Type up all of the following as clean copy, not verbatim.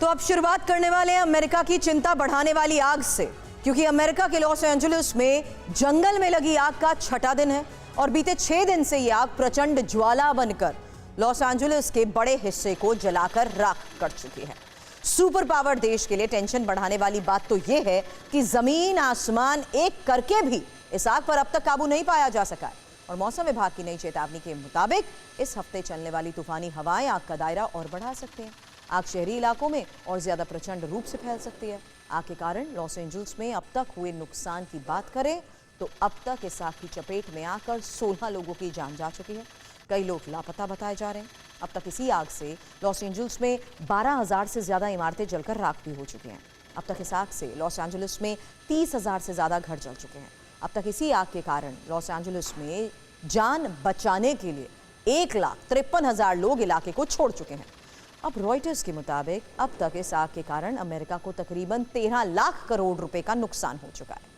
तो अब शुरुआत करने वाले हैं अमेरिका की चिंता बढ़ाने वाली आग से, क्योंकि अमेरिका के लॉस एंजलिस में जंगल में लगी आग का छठा दिन है और बीते 6 दिन से यह आग प्रचंड ज्वाला बनकर लॉस एंजलिस के बड़े हिस्से को जलाकर राख कर चुकी है। सुपर पावर देश के लिए टेंशन बढ़ाने वाली बात तो यह है कि जमीन आसमान एक करके भी इस आग पर अब तक काबू नहीं पाया जा सका है और मौसम विभाग की नई चेतावनी के मुताबिक इस हफ्ते चलने वाली तूफानी हवाएं आग का दायरा और बढ़ा सकती हैं। आग शहरी इलाकों में और ज्यादा प्रचंड रूप से फैल सकती है। आग के कारण लॉस एंजल्स में अब तक हुए नुकसान की बात करें तो अब तक इस आग की चपेट में आकर 16 लोगों की जान जा चुकी है। कई लोग लापता बताए जा रहे हैं। अब तक इसी आग से लॉस एंजल्स में 12,000 से ज्यादा इमारतें जलकर राख भी हो चुकी हैं। अब तक इस आग से लॉस एंजलिस में 30,000 से ज्यादा घर जल चुके हैं। अब तक इसी आग के कारण लॉस एंजलिस में जान बचाने के लिए 1,53,000 लोग इलाके को छोड़ चुके हैं। अब रॉयटर्स के मुताबिक अब तक इस आग के कारण अमेरिका को तकरीबन 13 लाख करोड़ रुपए का नुकसान हो चुका है।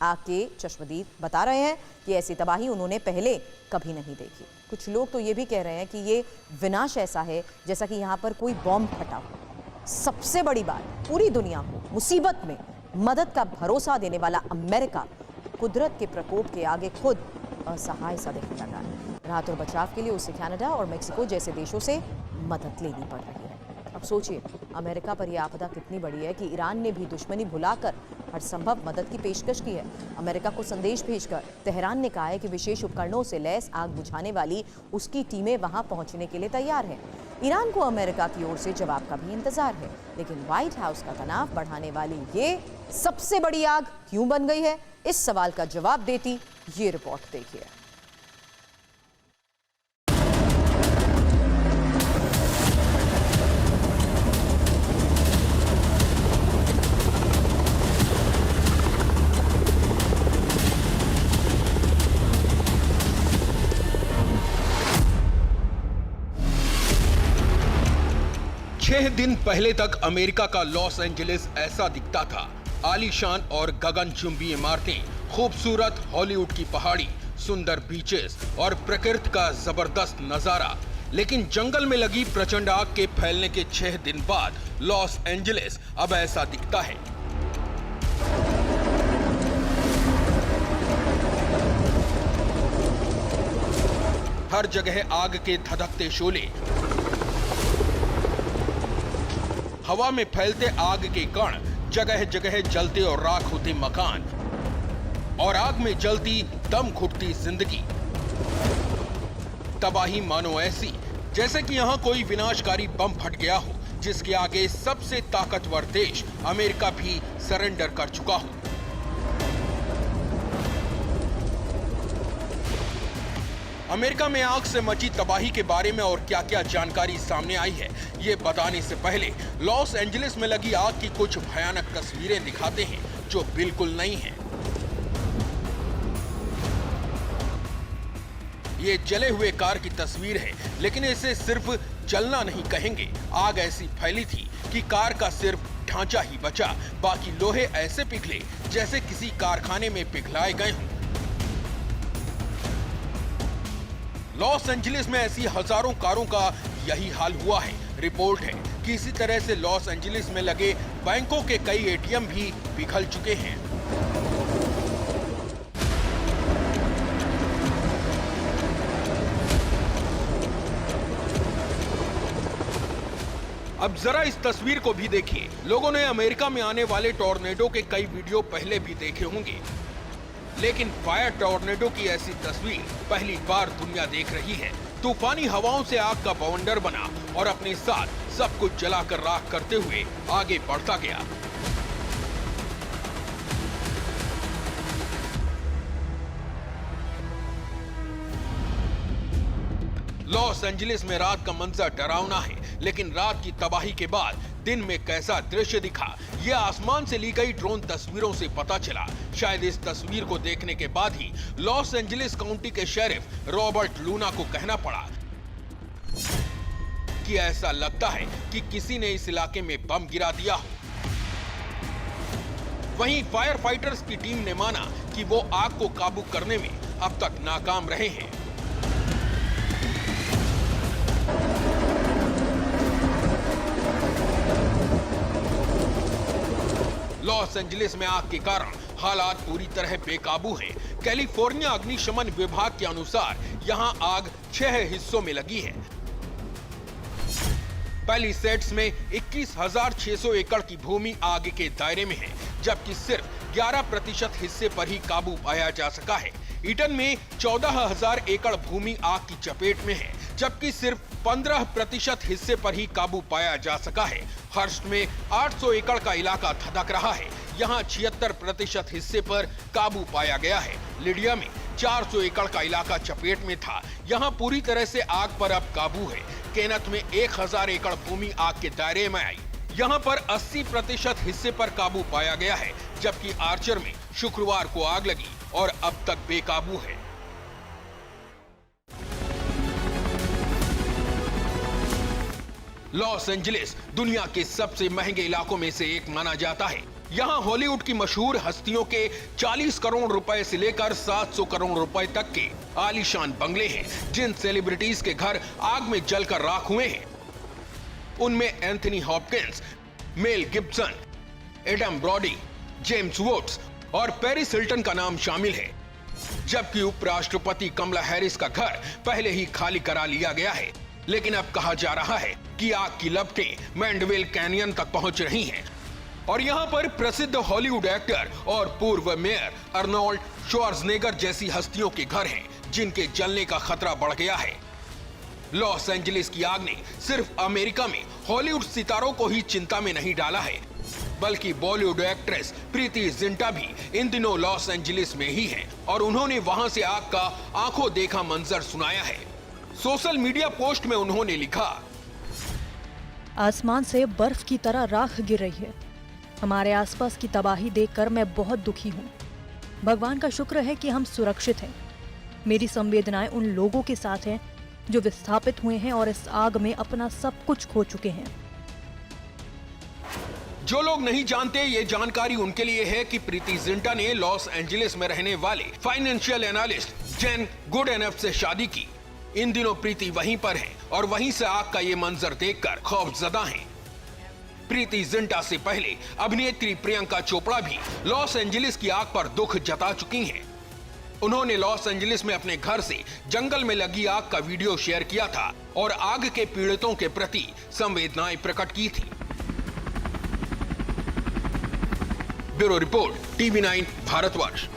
आग के चश्मदीद बता रहे हैं कि ऐसी तबाही उन्होंने पहले कभी नहीं देखी। कुछ लोग तो ये भी कह रहे हैं कि ये विनाश ऐसा है जैसा कि यहाँ पर कोई बॉम्ब फटा हो। सबसे बड़ी बात, पूरी दुनिया को मुसीबत में मदद का भरोसा देने वाला अमेरिका कुदरत के प्रकोप के आगे खुद असहाय सा दिखने लगा है। राहत और बचाव के लिए उसे कनाडा और मेक्सिको जैसे देशों से मदद लेनी पड़ रही है। अब सोचिए अमेरिका पर यह आपदा कितनी बड़ी है कि ईरान ने भी दुश्मनी भुलाकर हर संभव मदद की पेशकश की है। अमेरिका को संदेश भेजकर तेहरान ने कहा है कि विशेष उपकरणों से लैस आग बुझाने वाली उसकी टीमें वहां पहुंचने के लिए तैयार हैं। ईरान को अमेरिका की ओर से जवाब का भी इंतजार है, लेकिन व्हाइट हाउस का तनाव बढ़ाने वाली ये सबसे बड़ी आग क्यों बन गई है, इस सवाल का जवाब देती ये रिपोर्ट देखिए। छह दिन पहले तक अमेरिका का लॉस एंजलिस ऐसा दिखता था। आलीशान और गगनचुंबी इमारतें, खूबसूरत हॉलीवुड की पहाड़ी, सुंदर बीचेस और प्रकृति का जबरदस्त नजारा। लेकिन जंगल में लगी प्रचंड आग के फैलने के 6 दिन बाद लॉस एंजलिस अब ऐसा दिखता है। हर जगह आग के धधकते शोले, हवा में फैलते आग के कण, जगह जगह जलते और राख होते मकान और आग में जलती दम घुटती जिंदगी। तबाही मानो ऐसी जैसे कि यहां कोई विनाशकारी बम फट गया हो, जिसके आगे सबसे ताकतवर देश अमेरिका भी सरेंडर कर चुका हो। अमेरिका में आग से मची तबाही के बारे में और क्या क्या जानकारी सामने आई है, ये बताने से पहले लॉस एंजलिस में लगी आग की कुछ भयानक तस्वीरें दिखाते हैं जो बिल्कुल नहीं हैं। ये जले हुए कार की तस्वीर है, लेकिन इसे सिर्फ जलना नहीं कहेंगे। आग ऐसी फैली थी कि कार का सिर्फ ढांचा ही बचा, बाकी लोहे ऐसे पिघले जैसे किसी कारखाने में पिघलाए गए हों। लॉस एंजलिस में ऐसी हजारों कारों का यही हाल हुआ है। रिपोर्ट है कि इसी तरह से लॉस एंजलिस में लगे बैंकों के कई एटीएम भी पिघल चुके हैं। अब जरा इस तस्वीर को भी देखिए। लोगों ने अमेरिका में आने वाले टॉर्नेडो के कई वीडियो पहले भी देखे होंगे, लेकिन फायर टॉर्नेडो की ऐसी तस्वीर पहली बार दुनिया देख रही है। तूफानी हवाओं से आग का बवंडर बना और अपने साथ सब कुछ जलाकर राख करते हुए आगे बढ़ता गया। लॉस एंजलिस में रात का मंजर डरावना है, लेकिन रात की तबाही के बाद दिन में कैसा दृश्य दिखा, यह आसमान से ली गई ड्रोन तस्वीरों से पता चला। शायद इस तस्वीर को देखने के बाद ही लॉस एंजलिस काउंटी के शेरिफ रॉबर्ट लूना को कहना पड़ा कि ऐसा लगता है कि किसी ने इस इलाके में बम गिरा दिया हो। वहीं फायर फाइटर्स की टीम ने माना कि वो आग को काबू करने में अब तक नाकाम रहे हैं। लॉस एंजलिस में आग के कारण हालात पूरी तरह बेकाबू हैं। कैलिफोर्निया अग्निशमन विभाग के अनुसार यहां आग 6 हिस्सों में लगी है। पैलिसेड्स में 21,600 एकड़ की भूमि आग के दायरे में है, जबकि सिर्फ 11% हिस्से पर ही काबू पाया जा सका है। ईटन में 14,000 एकड़ भूमि आग की चपेट में है, जबकि सिर्फ 15% हिस्से पर ही काबू पाया जा सका है। हर्स्ट में 800 एकड़ का इलाका धधक रहा है, यहाँ 76% हिस्से पर काबू पाया गया है। लिडिया में 400 एकड़ का इलाका चपेट में था, यहाँ पूरी तरह से आग पर अब काबू है। केनथ में 1000 एकड़ भूमि आग के दायरे में आई, यहाँ पर 80% हिस्से पर काबू पाया गया है, जबकि आर्चर में शुक्रवार को आग लगी और अब तक बेकाबू है। लॉस एंजलिस दुनिया के सबसे महंगे इलाकों में से एक माना जाता है। यहाँ हॉलीवुड की मशहूर हस्तियों के 40 करोड़ रुपए से लेकर 700 करोड़ रुपए तक के आलीशान बंगले हैं, जिन सेलिब्रिटीज के घर आग में जलकर राख हुए हैं उनमें Anthony Hopkins, Mel Gibson, Adam Brody, James Woods और पेरिस हिल्टन का नाम शामिल है। जबकि उपराष्ट्रपति कमला हैरिस का घर पहले ही खाली करा लिया गया है, लेकिन अब कहा जा रहा है कि आग की लपटें मैंडविल कैनियन तक पहुंच रही हैं और यहां पर प्रसिद्ध हॉलीवुड एक्टर और पूर्व मेयर अर्नोल्ड श्वार्ज़नेगर जैसी हस्तियों के घर हैं, जिनके जलने का खतरा बढ़ गया है। लॉस एंजलिस की आग ने सिर्फ अमेरिका में हॉलीवुड सितारों को ही चिंता में नहीं डाला है, बल्कि बॉलीवुड एक्ट्रेस प्रीति जिंटा भी इन दिनों लॉस एंजलिस में ही हैं और उन्होंने वहां से आग का आंखों देखा मंजर सुनाया है। सोशल मीडिया पोस्ट में उन्होंने लिखा, आसमान से बर्फ की तरह राख गिर रही है। हमारे आसपास की तबाही देखकर मैं बहुत दुखी हूँ। भगवान का शुक्र है कि हम सुरक्षित हैं। मेरी संवेदनाएं उन लोगों के साथ हैं जो विस्थापित हुए हैं और इस आग में अपना सब कुछ खो चुके हैं। जो लोग नहीं जानते, ये जानकारी उनके लिए है कि प्रीति जिंटा ने लॉस एंजलिस में रहने वाले फाइनेंशियल एनालिस्ट जेन गुडएनफ से शादी की। इन दिनों प्रीति वहीं पर है और वहीं से आग का ये मंजर देखकर खौफजदा हैं। प्रीति जिंटा से पहले अभिनेत्री प्रियंका चोपड़ा भी लॉस एंजलिस की आग पर दुख जता चुकी हैं। उन्होंने लॉस एंजलिस में अपने घर से जंगल में लगी आग का वीडियो शेयर किया था और आग के पीड़ितों के प्रति संवेदनाएं प्रकट की थी। Bureau report, TV9 Bharatvarsh.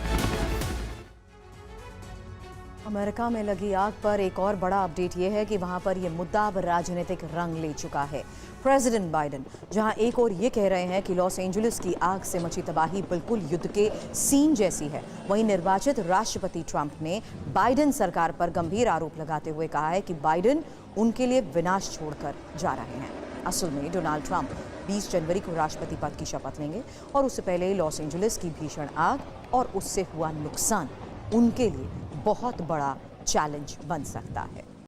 America में लगी आग पर एक और बड़ा अपडेट यह है कि वहां पर यह मुद्दा अब राजनीतिक रंग ले चुका है। प्रेसिडेंट बाइडेन जहां एक और ये कह रहे हैं कि लॉस एंजलिस की आग से मची तबाही बिल्कुल युद्ध के सीन जैसी है, वहीं निर्वाचित राष्ट्रपति ट्रंप ने बाइडेन सरकार पर गंभीर आरोप लगाते हुए कहा है कि बाइडेन उनके लिए विनाश छोड़कर जा रहे हैं। असल में डोनाल्ड ट्रंप 20 जनवरी को राष्ट्रपति पद की शपथ लेंगे और उससे पहले लॉस एंजलिस की भीषण आग और उससे हुआ नुकसान उनके लिए बहुत बड़ा चैलेंज बन सकता है।